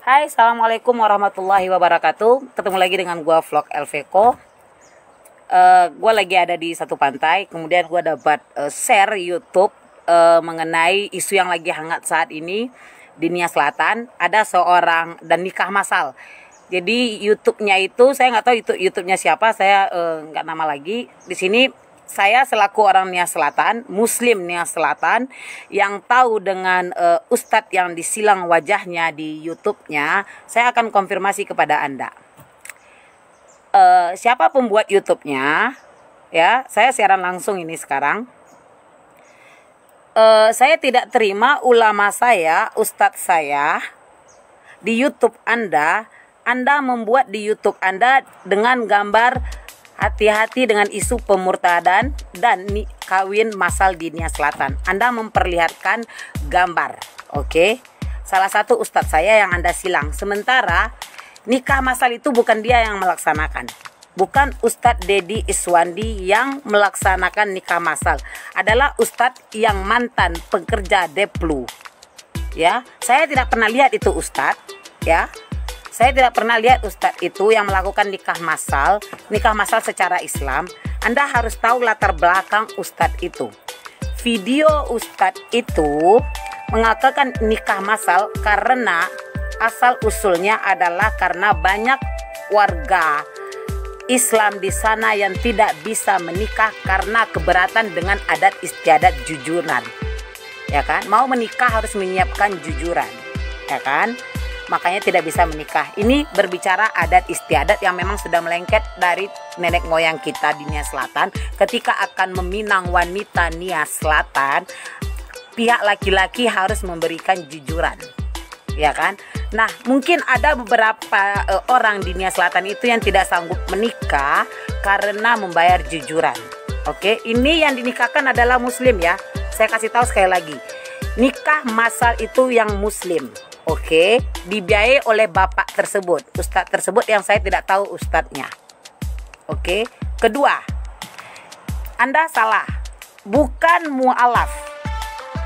Hai, assalamualaikum warahmatullahi wabarakatuh. Ketemu lagi dengan gua vlog Elveko. Gua lagi ada di satu pantai. Kemudian gua dapat share YouTube mengenai isu yang lagi hangat saat ini di Nia Selatan. Ada seorang dan nikah massal. Jadi YouTube-nya itu saya nggak tahu itu YouTube-nya siapa. Saya nggak nama lagi. Di sini saya selaku orang Nia Selatan, Muslim Nia Selatan, yang tahu dengan Ustadz yang disilang wajahnya di YouTube-nya, saya akan konfirmasi kepada Anda. Siapa pembuat YouTube-nya? Ya, saya siaran langsung ini sekarang. Saya tidak terima ulama saya, Ustadz saya, di YouTube Anda. Anda membuat di YouTube Anda dengan gambar hati-hati dengan isu pemurtadan dan kawin massal di Nia Selatan. Anda memperlihatkan gambar, oke? Salah satu ustadz saya yang Anda silang. Sementara nikah massal itu bukan dia yang melaksanakan. Bukan Ustadz Dedi Iswandi yang melaksanakan nikah massal. Adalah ustadz yang mantan pekerja Deplu. Ya, saya tidak pernah lihat itu ustadz, ya. Saya tidak pernah lihat ustadz itu yang melakukan nikah massal secara Islam. Anda harus tahu latar belakang ustadz itu. Video ustadz itu mengatakan nikah massal karena asal usulnya adalah karena banyak warga Islam di sana yang tidak bisa menikah karena keberatan dengan adat istiadat jujuran. Ya kan? Mau menikah harus menyiapkan jujuran. Ya kan? Makanya tidak bisa menikah. Ini berbicara adat istiadat yang memang sudah melengket dari nenek moyang kita di Nia Selatan. Ketika akan meminang wanita Nia Selatan, pihak laki-laki harus memberikan jujuran, ya kan? Nah, mungkin ada beberapa orang di Nia Selatan itu yang tidak sanggup menikah karena membayar jujuran. Oke, ini yang dinikahkan adalah Muslim ya. Saya kasih tahu sekali lagi, nikah massal itu yang Muslim. Oke, dibiayai oleh bapak tersebut, ustadz tersebut yang saya tidak tahu ustadznya. Oke, kedua, Anda salah, bukan mu'alaf.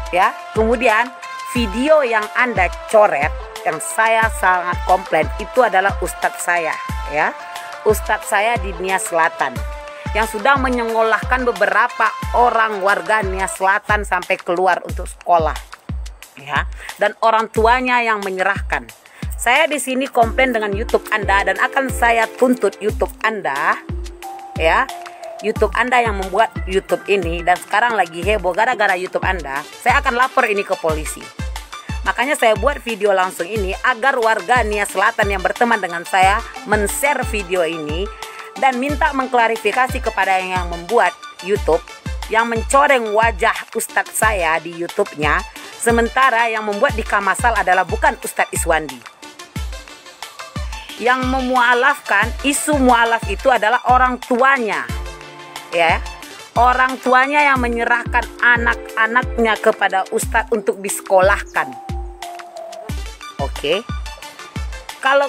Ya, kemudian video yang Anda coret, yang saya sangat komplain, itu adalah ustadz saya, ya, ustadz saya di Nia Selatan, yang sudah menyekolahkan beberapa orang warga Nia Selatan sampai keluar untuk sekolah. Ya, dan orang tuanya yang menyerahkan. Saya di sini komplain dengan YouTube Anda dan akan saya tuntut YouTube Anda, ya, YouTube Anda yang membuat YouTube ini dan sekarang lagi heboh gara-gara YouTube Anda. Saya akan lapor ini ke polisi. Makanya saya buat video langsung ini agar warga Nia Selatan yang berteman dengan saya men-share video ini dan minta mengklarifikasi kepada yang membuat YouTube yang mencoreng wajah ustadz saya di YouTube-nya. Sementara yang membuat nikah massal adalah bukan Ustadz Iswandi. Yang memualafkan, isu mualaf itu adalah orang tuanya. Ya, orang tuanya yang menyerahkan anak-anaknya kepada Ustadz untuk disekolahkan. Oke. Kalau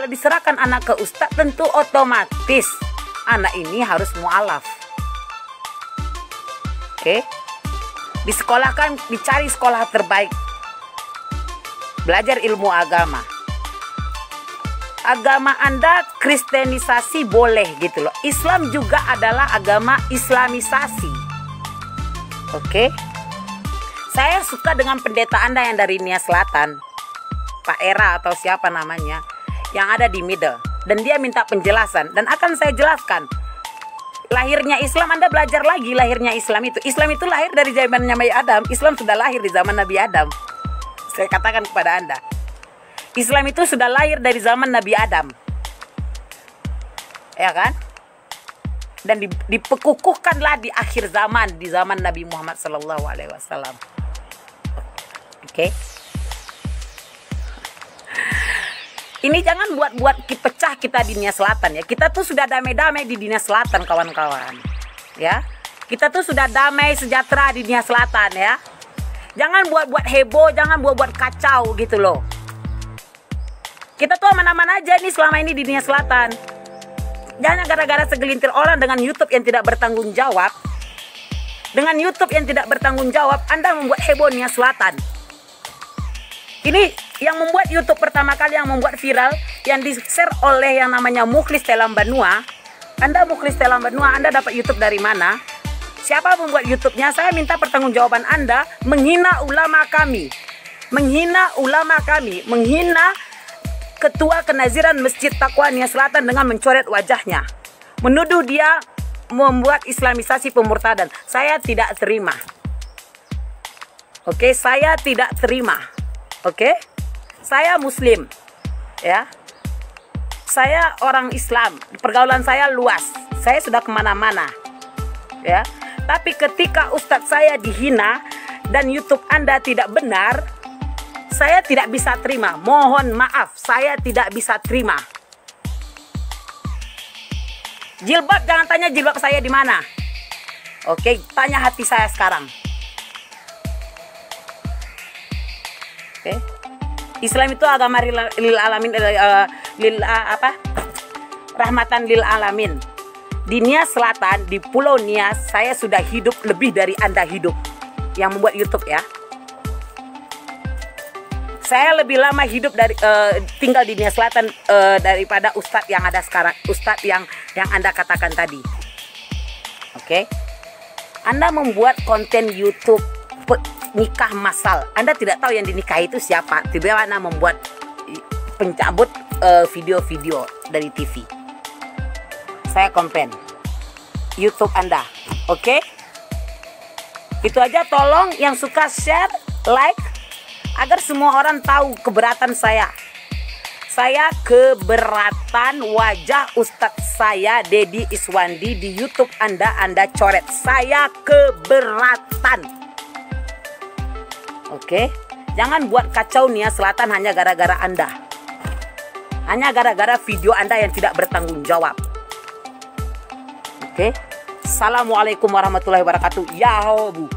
diserahkan anak ke Ustadz, tentu otomatis anak ini harus mualaf. Oke. Disekolahkan, dicari sekolah terbaik, belajar ilmu agama. Agama Anda kristenisasi boleh gitu loh. Islam juga adalah agama islamisasi. Oke. Saya suka dengan pendeta Anda yang dari Nia Selatan, Pak Era atau siapa namanya, yang ada di middle, dan dia minta penjelasan dan akan saya jelaskan. Lahirnya Islam, Anda belajar lagi lahirnya Islam itu. Islam itu lahir dari zaman Nabi Adam. Islam sudah lahir di zaman Nabi Adam. Saya katakan kepada Anda, Islam itu sudah lahir dari zaman Nabi Adam. Ya kan? Dan dipekukuhkanlah di akhir zaman, di zaman Nabi Muhammad SAW. Oke. Ini jangan buat pecah kita di Nia Selatan ya. Kita tuh sudah damai-damai di Nia Selatan kawan-kawan. Ya. Kita tuh sudah damai sejahtera di Nia Selatan ya. Jangan buat heboh, jangan buat kacau gitu loh. Kita tuh aman-aman aja nih selama ini di Nia Selatan. Jangan gara-gara segelintir orang dengan YouTube yang tidak bertanggung jawab. Dengan YouTube yang tidak bertanggung jawab, Anda membuat heboh Nia Selatan. Ini yang membuat YouTube pertama kali, yang membuat viral, yang di-share oleh yang namanya Mukhlis Telam Banua. Anda Mukhlis Telam Banua, Anda dapat YouTube dari mana? Siapa membuat YouTube-nya? Saya minta pertanggungjawaban Anda menghina ulama kami. Menghina ulama kami, menghina Ketua Kenaziran Masjid Taqwa Nia Selatan dengan mencoret wajahnya. Menuduh dia membuat islamisasi pemurtadan. Saya tidak terima. Oke, saya tidak terima. Oke? Saya muslim. Ya. Saya orang Islam. Pergaulan saya luas. Saya sudah kemana-mana. Ya. Tapi ketika ustadz saya dihina dan YouTube Anda tidak benar, saya tidak bisa terima. Mohon maaf, saya tidak bisa terima. Jilbab, jangan tanya jilbab saya di mana. Oke, tanya hati saya sekarang. Oke. Islam itu agama lil alamin, rahmatan lil alamin. Di Nias Selatan, di Pulau Nias, saya sudah hidup lebih dari Anda hidup yang membuat YouTube ya. Saya lebih lama hidup dari tinggal di Nias Selatan daripada ustadz yang ada sekarang, ustadz yang Anda katakan tadi. Oke. Anda membuat konten YouTube nikah massal. Anda tidak tahu yang dinikahi itu siapa. Tiba-tiba Anda membuat pencabut video-video dari TV. Saya komplain YouTube Anda. Oke? Itu aja, tolong yang suka share, like, agar semua orang tahu keberatan saya. Saya keberatan wajah Ustadz saya Deddy Iswandi di YouTube Anda coret. Saya keberatan. Oke? Jangan buat kacau Nias Selatan hanya gara-gara Anda. Hanya gara-gara video Anda yang tidak bertanggung jawab. Oke? Assalamualaikum warahmatullahi wabarakatuh. Ya bu.